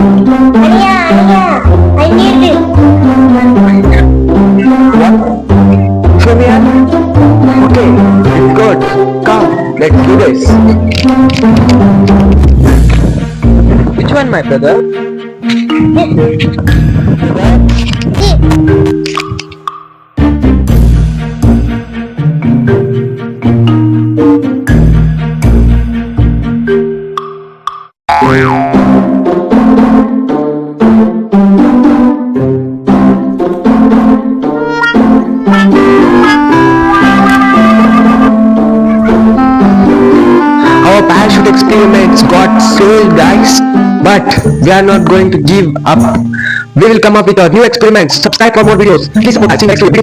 I need it. What? Show me hand. Okay, it's good. Come, let's do this. Which one, my brother? Our parachute experiments got failed, guys, but we are not going to give up. We will come up with our new experiments. Subscribe for more videos. Please support us. See you next week.